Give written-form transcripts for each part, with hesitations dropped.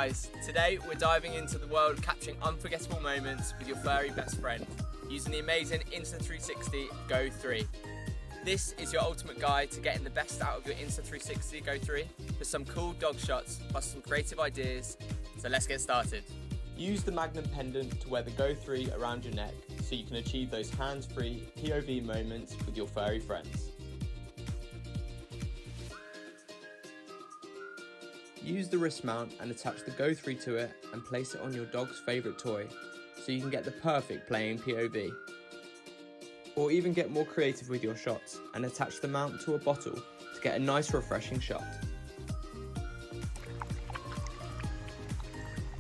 guys, today we're diving into the world of capturing unforgettable moments with your furry best friend using the amazing Insta360 GO 3. This is your ultimate guide to getting the best out of your Insta360 GO 3 with some cool dog shots plus some creative ideas, so let's get started. Use the Magnum pendant to wear the GO 3 around your neck so you can achieve those hands-free POV moments with your furry friends. Use the wrist mount and attach the GO 3 to it and place it on your dog's favourite toy so you can get the perfect playing POV. Or even get more creative with your shots and attach the mount to a bottle to get a nice refreshing shot.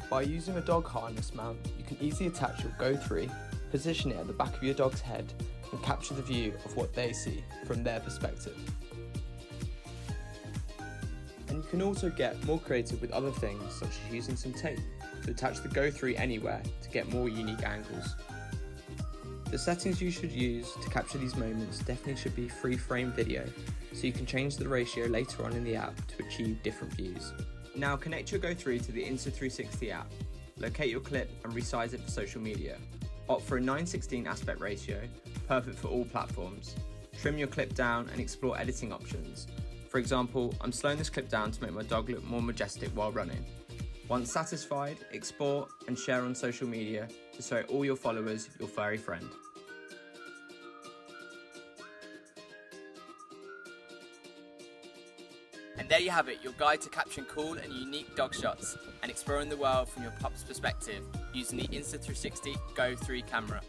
By using a dog harness mount, you can easily attach your GO 3, position it at the back of your dog's head and capture the view of what they see from their perspective. And you can also get more creative with other things such as using some tape to attach the GO 3 anywhere to get more unique angles. The settings you should use to capture these moments definitely should be free frame video, so you can change the ratio later on in the app to achieve different views. Now connect your GO 3 to the Insta360 app, locate your clip and resize it for social media. Opt for a 9:16 aspect ratio, perfect for all platforms. Trim your clip down and explore editing options. For example, I'm slowing this clip down to make my dog look more majestic while running. Once satisfied, export and share on social media to show all your followers your furry friend. And there you have it, your guide to capturing cool and unique dog shots and exploring the world from your pup's perspective using the Insta360 GO 3 camera.